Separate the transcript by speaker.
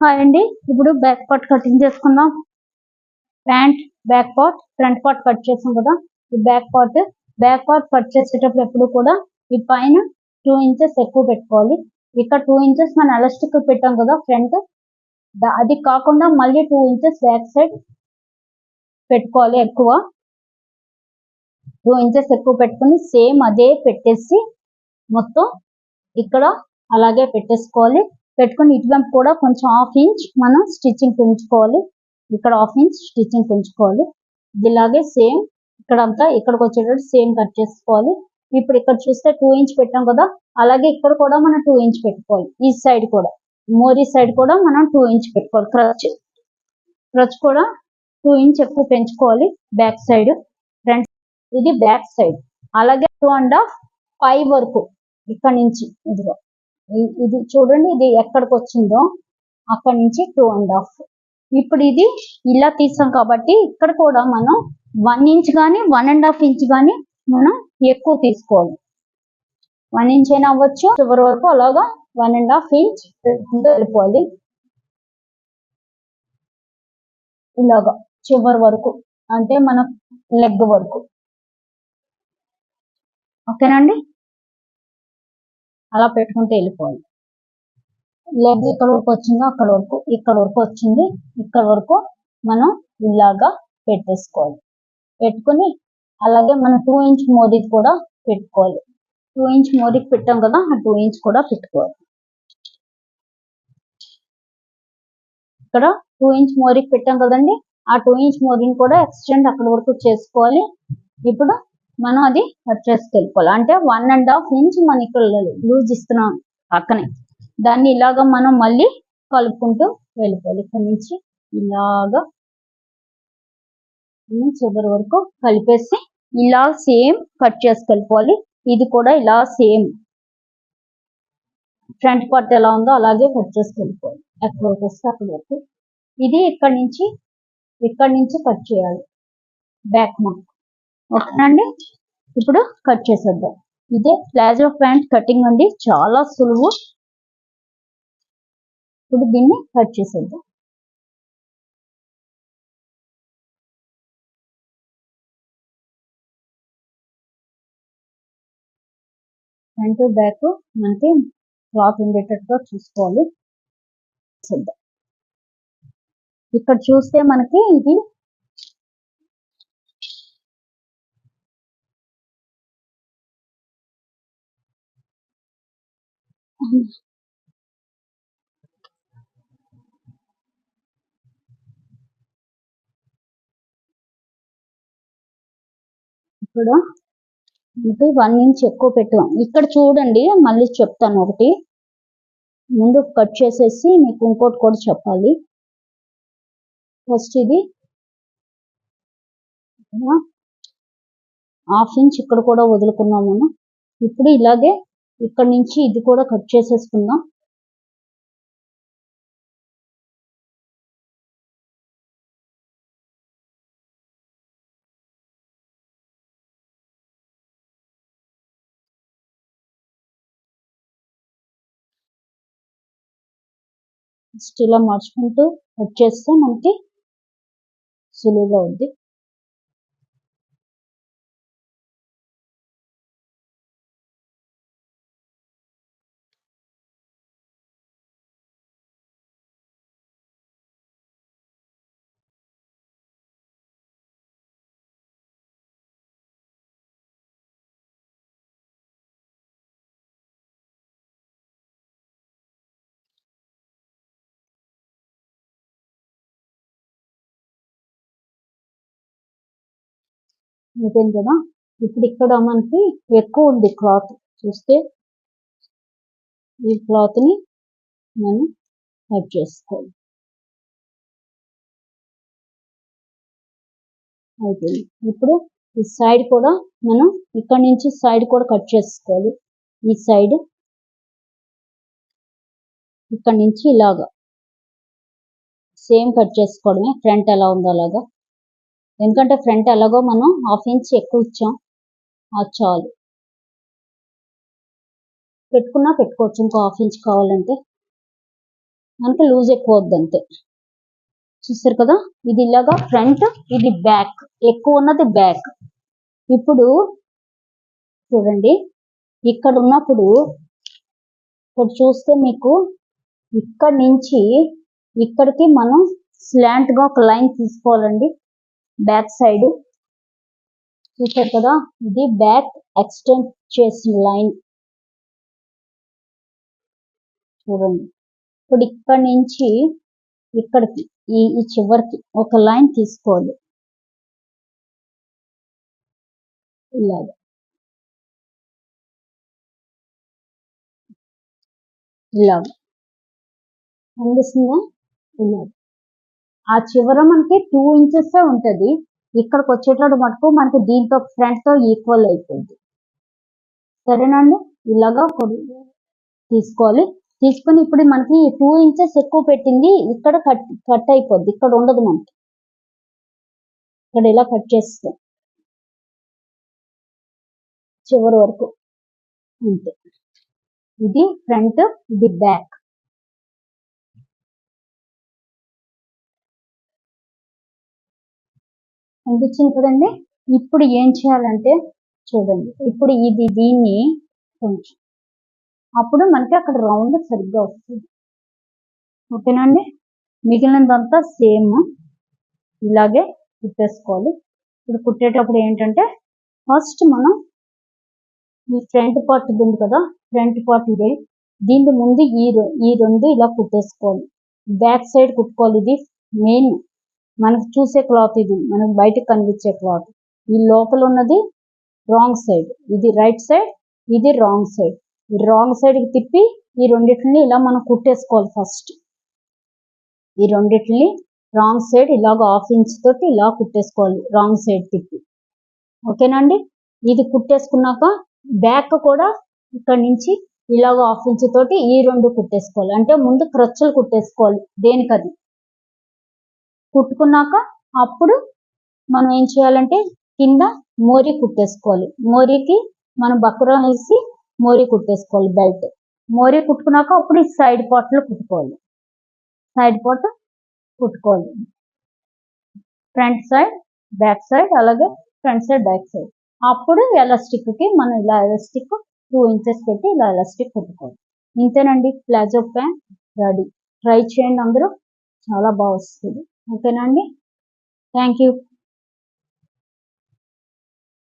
Speaker 1: Hi అండి. ఇప్పుడు back part cutting చేసుకుందాం. Pant back part, front part cut చేసాం కదా. ఈ బ్యాక్ పార్ట్ కట్ చేసేటప్పుడు ఎప్పుడు కూడా ఈ పైన 2 ఇంచెస్ ఎక్కువ పెట్టుకోవాలి. ఇక్కడ 2 ఇంచెస్ మనం ఎలాస్టిక్ పెట్టాం కదా ఫ్రంట్, అది కాకుండా మళ్ళీ 2 ఇంచెస్ బ్యాక్ సైడ్ పెట్టుకోవాలి. ఎక్కువ 2 ఇంచెస్ ఎక్కువ పెట్టుకుని సేమ్ అదే పెట్టేసి మొత్తం ఇక్కడ అలాగే పెట్టేసుకోవాలి. పెట్టుకుని ఇటువైపు కూడా కొంచెం 1/2 ఇంచ్ మనం స్టిచ్చింగ్ ఉంచుకోవాలి. ఇక్కడ 1/2 ఇంచ్ స్టిచ్చింగ్ ఉంచుకోవాలి. ఇలాగే సేమ్ ఇక్కడంతా ఇక్కడికి వచ్చేటట్టు సేమ్ కట్ చేసుకోవాలి. ఇప్పుడు ఇక్కడ చూస్తే 2 ఇంచ్ పెట్టాం కదా, అలాగే ఇక్కడ కూడా మనం 2 ఇంచ్ పెట్టుకోవాలి. ఈ సైడ్ కూడా మోరీ సైడ్ కూడా మనం 2 ఇంచ్ పెట్టుకోవాలి. క్రచ్ కూడా 2 ఇంచ్ ఎక్కువ పెంచుకోవాలి. బ్యాక్ సైడ్ ఫ్రంట్ ఇది బ్యాక్ సైడ్, అలాగే 2.5 పై వరకు ఇక్కడ నుంచి ఇదిగో ఇది చూడండి, ఇది ఎక్కడికి వచ్చిందో అక్కడ నుంచి 2.5. ఇప్పుడు ఇది ఇలా తీసాం కాబట్టి ఇక్కడ కూడా మనం 1 ఇంచ్ కానీ 1.5 ఇంచ్ కానీ మనం ఎక్కువ తీసుకోవాలి. 1 ఇంచ్ అయినా అవ్వచ్చు, చివరి వరకు అలాగా 1.5 ఇంచ్ వెళ్ళిపోవాలి. ఇలాగా చివరి వరకు అంటే మన లెగ్ వరకు. ఓకేనండి, అలా పెట్టుకుంటే వెళ్ళిపోవాలి. లెగ్ ఇక్కడ వరకు వచ్చిందో అక్కడ వరకు, ఇక్కడ వరకు వచ్చింది, ఇక్కడ వరకు మనం ఇలాగా పెట్టేసుకోవాలి. పెట్టుకుని అలాగే మనం 2 ఇంచ్ మోదీకి కూడా పెట్టుకోవాలి. 2 ఇంచ్ మోదీకి పెట్టాం కదా, ఆ 2 ఇంచ్ కూడా పెట్టుకోవాలి. ఇక్కడ 2 ఇంచ్ మోదీకి పెట్టాం కదండి, ఆ 2 ఇంచ్ మోదీని కూడా ఎక్స్టెండ్ అక్కడ వరకు చేసుకోవాలి. ఇప్పుడు మనం అది కట్ చేసుకెళ్ళిపోవాలి. అంటే 1.5 ఇంచ్ మనం ఇక్కడ లూజ్ ఇస్తున్నాం పక్కనే, దాన్ని ఇలాగా మనం మళ్ళీ కలుపుకుంటూ వెళ్ళిపోవాలి. ఇక్కడ నుంచి ఇలాగా చివరి వరకు కలిపేసి ఇలా సేమ్ కట్ చేసుకెళ్ళిపోవాలి. ఇది కూడా ఇలా సేమ్ ఫ్రంట్ పార్ట్ ఎలా ఉందో అలాగే కట్ చేసుకెళ్ళిపోవాలి. ఎక్కడ వరకు వస్తే అక్కడ వరకు. ఇది ఇక్కడ నుంచి కట్ చేయాలి బ్యాక్ మార్క్. ఓకేనండి, ఇప్పుడు కట్ చేసేద్దాం. ఇదే ప్లాజో ప్యాంట్ కటింగ్ అండి, చాలా సులువు. ఇప్పుడు దీన్ని కట్ చేసేద్దాం. ఫ్రంట్ బ్యాక్ మనకి క్లాత్ ఉండేటట్టుగా చూసుకోవాలి. ఇక్కడ చూస్తే మనకి ఇది ఇక్కడ 1 ఇంచ్ ఎక్కువ పెట్టాం. ఇక్కడ చూడండి, మళ్ళీ చెప్తాను. ఒకటి ముందు కట్ చేసేసి మీకు ఇంకోటి కూడా చెప్పాలి. ఫస్ట్ ఇది 1/2 ఇంచ్ ఇక్కడ కూడా వదులుకున్నాం మనం. ఇప్పుడు ఇలాగే ఇక్కడ నుంచి ఇది కూడా కట్ చేసేసుకుందాం. ఫస్ట్ ఇలా మార్చుకుంటూ కట్ చేస్తే మనకి సులువుగా ఉంది. అయిపోయింది కదా. ఇప్పుడు ఇక్కడ మనకి ఎక్కువ ఉంది క్లాత్, చూస్తే ఈ క్లాత్ ని మనం కట్ చేసుకోవాలి. అయిపోయింది. ఇప్పుడు ఈ సైడ్ కూడా మనం ఇక్కడ నుంచి సైడ్ కూడా కట్ చేసుకోవాలి. ఈ సైడ్ ఇక్కడ నుంచి ఇలాగా సేమ్ కట్ చేసుకోవడమే, ఫ్రంట్ ఎలా ఉందో అలాగా. ఎందుకంటే ఫ్రంట్ ఎలాగో మనం 1/2 ఇంచ్ ఎక్కువ ఇచ్చాం, అది చాలు. పెట్టుకోవచ్చు ఇంకో 1/2 ఇంచ్ కావాలంటే. మనకి లూజ్ ఎక్కువ వద్దు అంతే. చూసారు కదా, ఇది ఇలాగా ఫ్రంట్, ఇది బ్యాక్, ఎక్కువ ఉన్నది బ్యాక్. ఇప్పుడు చూడండి, ఇక్కడ ఉన్నప్పుడు ఇక్కడ చూస్తే మీకు ఇక్కడ నుంచి ఇక్కడికి మనం స్లాంట్ గా ఒక లైన్ తీసుకోవాలండి బ్యాక్ సైడ్. చూసారు కదా, ఇది బ్యాక్ ఎక్స్టెండ్ చేసిన లైన్. చూడండి, ఇప్పుడు ఇక్కడ నుంచి ఇక్కడికి ఈ చివరికి ఒక లైన్ తీసుకోవాలి ఇలాగా. ఇలాగా అనిపిస్తుందా? ఇలాగా ఆ చివర మనకి 2 ఇంచెస్ ఉంటది. ఇక్కడికి వచ్చేటప్పుడు మటుకు మనకి దీంతో ఫ్రంట్ తో ఈక్వల్ అయిపోయింది. సరేనండి, ఇలాగా తీసుకోవాలి. తీసుకుని ఇప్పుడు మనకి 2 ఇంచెస్ ఎక్కువ పెట్టింది ఇక్కడ కట్ అయిపోద్ది, ఇక్కడ ఉండదు మనకి. ఇక్కడ ఇలా కట్ చేస్తాం చివరి వరకు అంతే. ఇది ఫ్రంట్, ఇది బ్యాక్. అనిపించింది కదండి. ఇప్పుడు ఏం చేయాలంటే చూడండి, ఇప్పుడు ఇది దీన్ని కొంచెం, అప్పుడు మనకి అక్కడ రౌండ్ సరిగ్గా వస్తుంది. ఓకేనండి, మిగిలినదంతా సేమ్ ఇలాగే కుట్టేసుకోవాలి. ఇప్పుడు కుట్టేటప్పుడు ఏంటంటే ఫస్ట్ మనం ఈ ఫ్రంట్ పార్ట్ ఉంది కదా, ఫ్రంట్ పార్ట్ ఇదే, దీని ముందు ఈ రెండు ఇలా కుట్టేసుకోవాలి. బ్యాక్ సైడ్ కుట్టుకోవాలి. ఇది మెయిన్ మనకు చూసే క్లాత్, ఇది మనకు బయటకు కనిపించే క్లాత్. ఈ లోపల ఉన్నది రాంగ్ సైడ్, ఇది రైట్ సైడ్, ఇది రాంగ్ సైడ్. రాంగ్ సైడ్ కి తిప్పి ఈ రెండింటిని ఇలా మనం కుట్టేసుకోవాలి. ఫస్ట్ ఈ రెండింటిని రాంగ్ సైడ్ ఇలాగ 1/2 ఇంచ్ తోటి ఇలా కుట్టేసుకోవాలి, రాంగ్ సైడ్ తిప్పి. ఓకేనండి, ఇది కుట్టేసుకున్నాక బ్యాక్ కూడా ఇక్కడ నుంచి ఇలాగ 1/2 ఇంచ్ తోటి ఈ రెండు కుట్టేసుకోవాలి. అంటే ముందు క్రచ్చులు కుట్టేసుకోవాలి దేనికది. కుట్టుకున్నాక అప్పుడు మనం ఏం చేయాలంటే కింద మోరీ కుట్టేసుకోవాలి. మోరీకి మనం బక్రం వేసి మోరీ కుట్టేసుకోవాలి, బెల్ట్. మోరీ కుట్టుకున్నాక అప్పుడు ఈ సైడ్ పార్ట్లో కుట్టుకోవాలి. సైడ్ పార్ట్ కుట్టుకోవాలి, ఫ్రంట్ సైడ్, బ్యాక్ సైడ్, అలాగే ఫ్రంట్ సైడ్, బ్యాక్ సైడ్. అప్పుడు ఎలాస్టిక్ కి మనం ఇలా ఎలాస్టిక్ 2 ఇంచెస్ పెట్టి ఇలా ఎలాస్టిక్ కుట్టుకోవాలి. ఇంతేనండి, ప్లాజో ప్యాంట్ రెడీ. ట్రై చేయండి అందరూ, చాలా బాగా వస్తుంది. ఓకేనండి, థ్యాంక్ యూ.